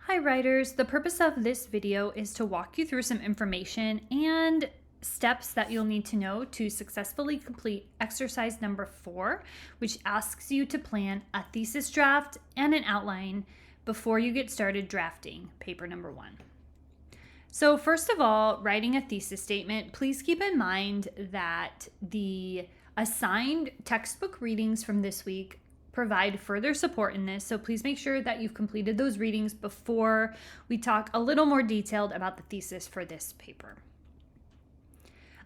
Hi writers, the purpose of this video is to walk you through some information and steps that you'll need to know to successfully complete exercise number 4, which asks you to plan a thesis draft and an outline before you get started drafting paper number 1. So first of all, writing a thesis statement, please keep in mind that the assigned textbook readings from this week provide further support in this, so please make sure that you've completed those readings before we talk a little more detailed about the thesis for this paper.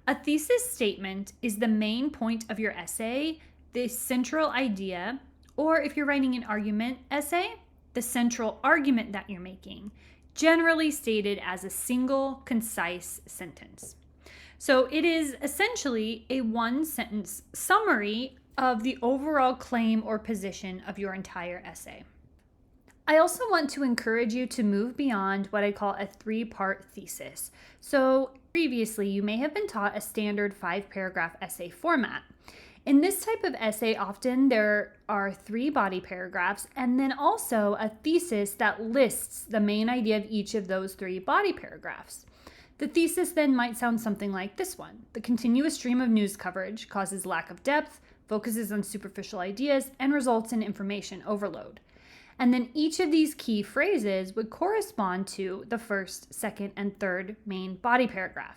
A thesis statement is the main point of your essay, the central idea, or if you're writing an argument essay, the central argument that you're making, generally stated as a single, concise sentence. So it is essentially a one-sentence summary of the overall claim or position of your entire essay. I also want to encourage you to move beyond what I call a 3-part thesis. So previously, you may have been taught a standard 5-paragraph essay format. In this type of essay, often there are 3 body paragraphs and then also a thesis that lists the main idea of each of those 3 body paragraphs. The thesis then might sound something like this one. The continuous stream of news coverage causes lack of depth, focuses on superficial ideas, and results in information overload. And then each of these key phrases would correspond to the first, second, and third main body paragraph.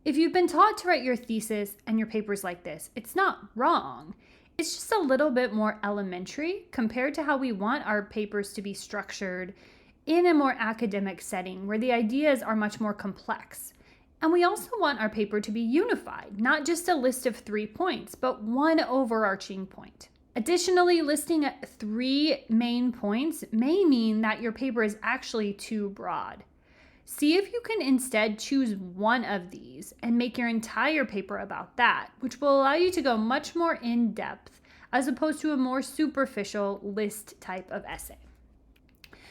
If you've been taught to write your thesis and your papers like this, it's not wrong. It's just a little bit more elementary compared to how we want our papers to be structured in a more academic setting where the ideas are much more complex. And we also want our paper to be unified, not just a list of 3 points, but one overarching point. Additionally, listing 3 main points may mean that your paper is actually too broad. See if you can instead choose one of these and make your entire paper about that, which will allow you to go much more in depth as opposed to a more superficial list type of essay.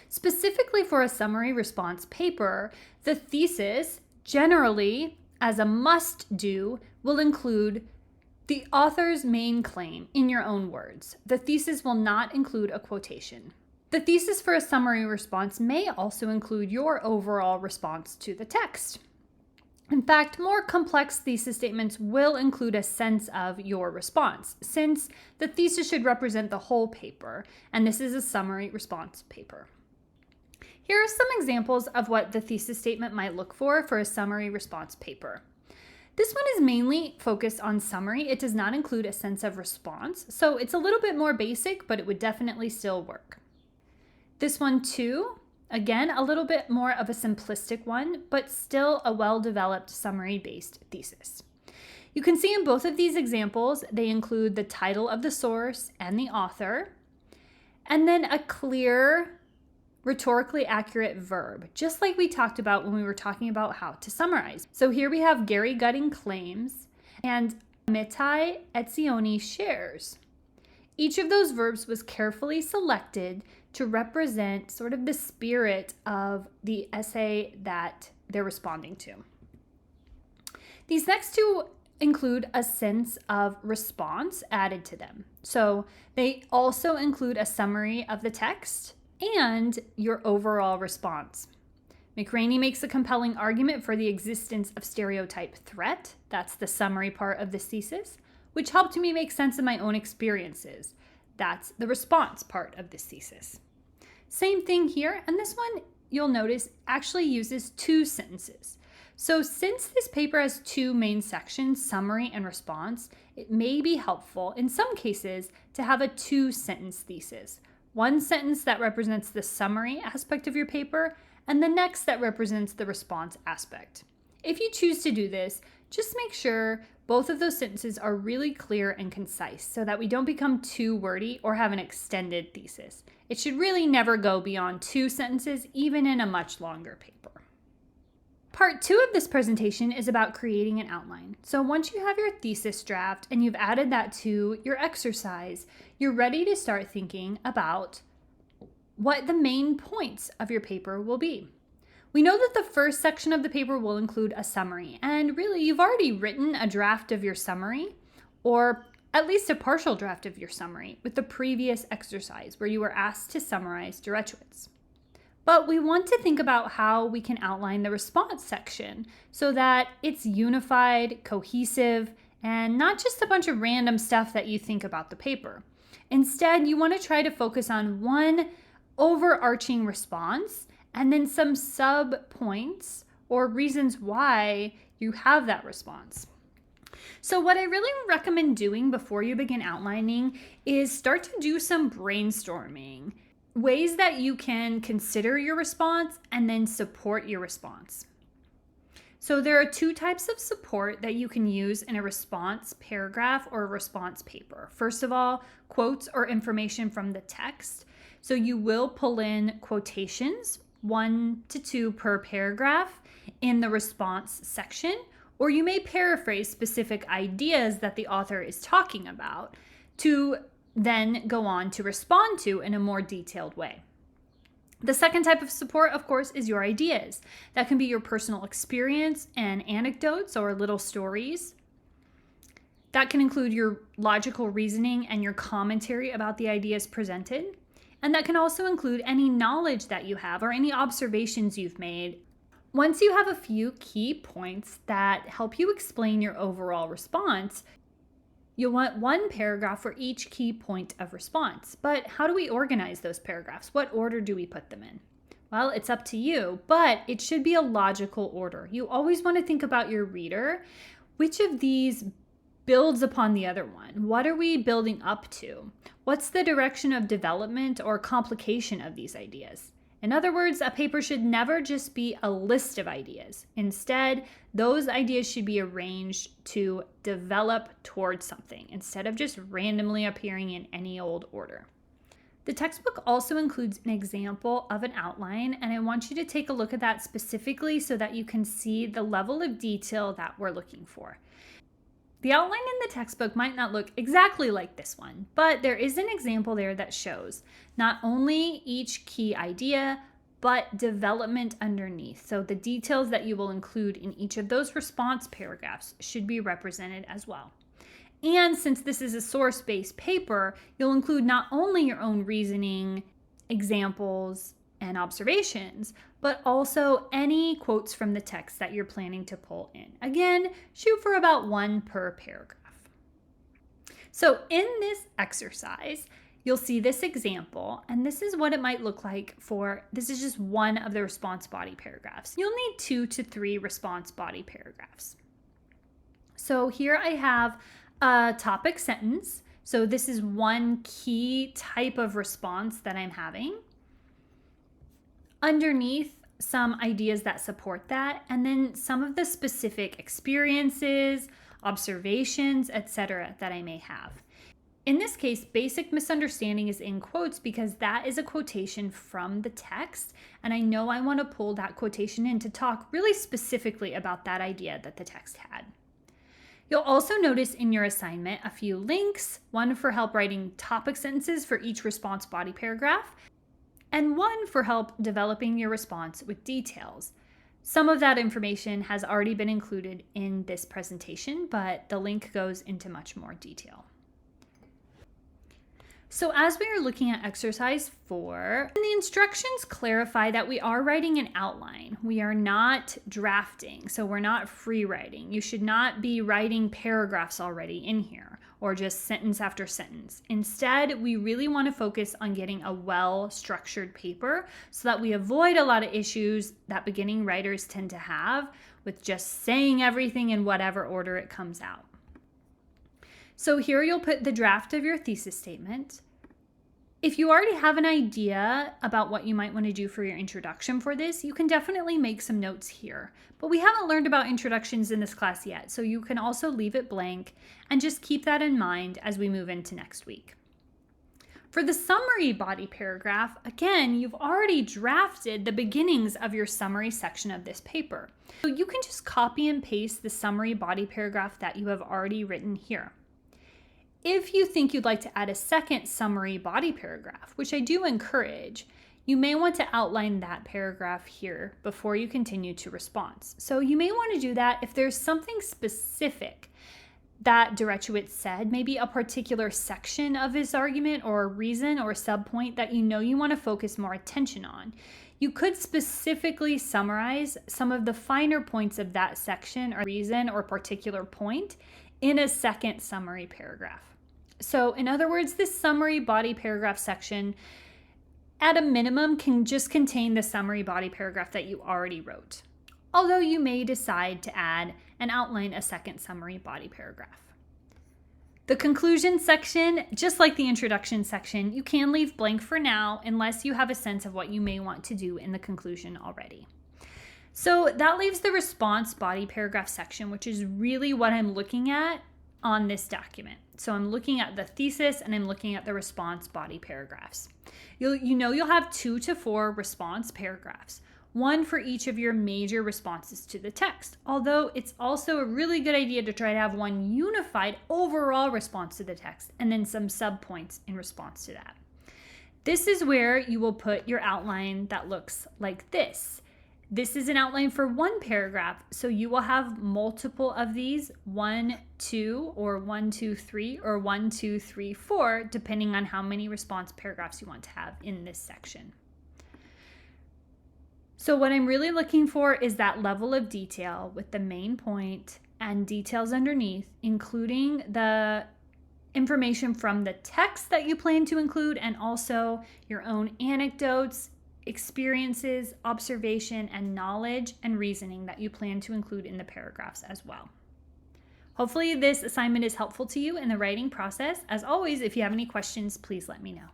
Specifically for a summary response paper, the thesis generally, as a must-do, will include the author's main claim in your own words. The thesis will not include a quotation. The thesis for a summary response may also include your overall response to the text. In fact, more complex thesis statements will include a sense of your response, since the thesis should represent the whole paper, and this is a summary response paper. Here are some examples of what the thesis statement might look for a summary response paper. This one is mainly focused on summary. It does not include a sense of response, so it's a little bit more basic, but it would definitely still work. This one too, again, a little bit more of a simplistic one, but still a well-developed summary-based thesis. You can see in both of these examples, they include the title of the source and the author, and then a clear, rhetorically accurate verb, just like we talked about when we were talking about how to summarize. So here we have Gary Gutting claims and Amitai Etzioni shares. Each of those verbs was carefully selected to represent sort of the spirit of the essay that they're responding to. These next 2 include a sense of response added to them. So they also include a summary of the text and your overall response. McRaney makes a compelling argument for the existence of stereotype threat. That's the summary part of this thesis, which helped me make sense of my own experiences. That's the response part of this thesis. Same thing here, and this one you'll notice actually uses 2 sentences. So since this paper has 2 main sections, summary and response, it may be helpful in some cases to have a 2-sentence thesis. One sentence that represents the summary aspect of your paper, and the next that represents the response aspect. If you choose to do this, just make sure both of those sentences are really clear and concise so that we don't become too wordy or have an extended thesis. It should really never go beyond 2 sentences, even in a much longer paper. Part 2 of this presentation is about creating an outline. So once you have your thesis draft and you've added that to your exercise, you're ready to start thinking about what the main points of your paper will be. We know that the first section of the paper will include a summary, and really you've already written a draft of your summary, or at least a partial draft of your summary with the previous exercise where you were asked to summarize Dershowitz. But we want to think about how we can outline the response section so that it's unified, cohesive, and not just a bunch of random stuff that you think about the paper. Instead, you want to try to focus on one overarching response and then some sub points or reasons why you have that response. So what I really recommend doing before you begin outlining is start to do some brainstorming, ways that you can consider your response and then support your response. So there are two types of support that you can use in a response paragraph or a response paper. First of all, quotes or information from the text. So you will pull in quotations, 1 to 2 per paragraph in the response section, or you may paraphrase specific ideas that the author is talking about to then go on to respond to in a more detailed way. The second type of support, of course, is your ideas. That can be your personal experience and anecdotes or little stories. That can include your logical reasoning and your commentary about the ideas presented. And that can also include any knowledge that you have or any observations you've made. Once you have a few key points that help you explain your overall response, you'll want one paragraph for each key point of response. But how do we organize those paragraphs? What order do we put them in? Well, it's up to you, but it should be a logical order. You always want to think about your reader. Which of these builds upon the other one? What are we building up to? What's the direction of development or complication of these ideas? In other words, a paper should never just be a list of ideas. Instead, those ideas should be arranged to develop towards something instead of just randomly appearing in any old order. The textbook also includes an example of an outline, and I want you to take a look at that specifically so that you can see the level of detail that we're looking for. The outline in the textbook might not look exactly like this one, but there is an example there that shows not only each key idea, but development underneath. So the details that you will include in each of those response paragraphs should be represented as well. And since this is a source-based paper, you'll include not only your own reasoning, examples, and observations, but also any quotes from the text that you're planning to pull in. Again, shoot for about 1 per paragraph. So in this exercise, you'll see this example, and this is what it might look like this is just one of the response body paragraphs. You'll need 2 to 3 response body paragraphs. So here I have a topic sentence. So this is one key type of response that I'm having. Underneath, some ideas that support that, and then some of the specific experiences, observations, etc. that I may have. In this case, basic misunderstanding is in quotes because that is a quotation from the text, and I know I want to pull that quotation in to talk really specifically about that idea that the text had. You'll also notice in your assignment a few links, one for help writing topic sentences for each response body paragraph, and one for help developing your response with details. Some of that information has already been included in this presentation, but the link goes into much more detail. So as we are looking at exercise 4, the instructions clarify that we are writing an outline. We are not drafting, so we're not free writing. You should not be writing paragraphs already in here or just sentence after sentence. Instead, we really want to focus on getting a well-structured paper so that we avoid a lot of issues that beginning writers tend to have with just saying everything in whatever order it comes out. So here you'll put the draft of your thesis statement. If you already have an idea about what you might want to do for your introduction for this, you can definitely make some notes here. But we haven't learned about introductions in this class yet, so you can also leave it blank and just keep that in mind as we move into next week. For the summary body paragraph, again, you've already drafted the beginnings of your summary section of this paper. So you can just copy and paste the summary body paragraph that you have already written here. If you think you'd like to add a second summary body paragraph, which I do encourage, you may want to outline that paragraph here before you continue to response. So you may want to do that if there's something specific that Dershowitz said, maybe a particular section of his argument or a reason or subpoint that you want to focus more attention on. You could specifically summarize some of the finer points of that section or reason or particular point in a second summary paragraph. So in other words, this summary body paragraph section at a minimum can just contain the summary body paragraph that you already wrote, although you may decide to add and outline a second summary body paragraph. The conclusion section, just like the introduction section, you can leave blank for now unless you have a sense of what you may want to do in the conclusion already. So that leaves the response body paragraph section, which is really what I'm looking at on this document. So I'm looking at the thesis and I'm looking at the response body paragraphs. You'll have 2 to 4 response paragraphs, one for each of your major responses to the text, although it's also a really good idea to try to have one unified overall response to the text and then some subpoints in response to that. This is where you will put your outline that looks like this. This is an outline for one paragraph, so you will have multiple of these, 1, 2, or 1, 2, 3, or 1, 2, 3, 4, depending on how many response paragraphs you want to have in this section. So what I'm really looking for is that level of detail with the main point and details underneath, including the information from the text that you plan to include and also your own anecdotes, experiences, observation, and knowledge and reasoning that you plan to include in the paragraphs as well. Hopefully this assignment is helpful to you in the writing process. As always, if you have any questions, please let me know.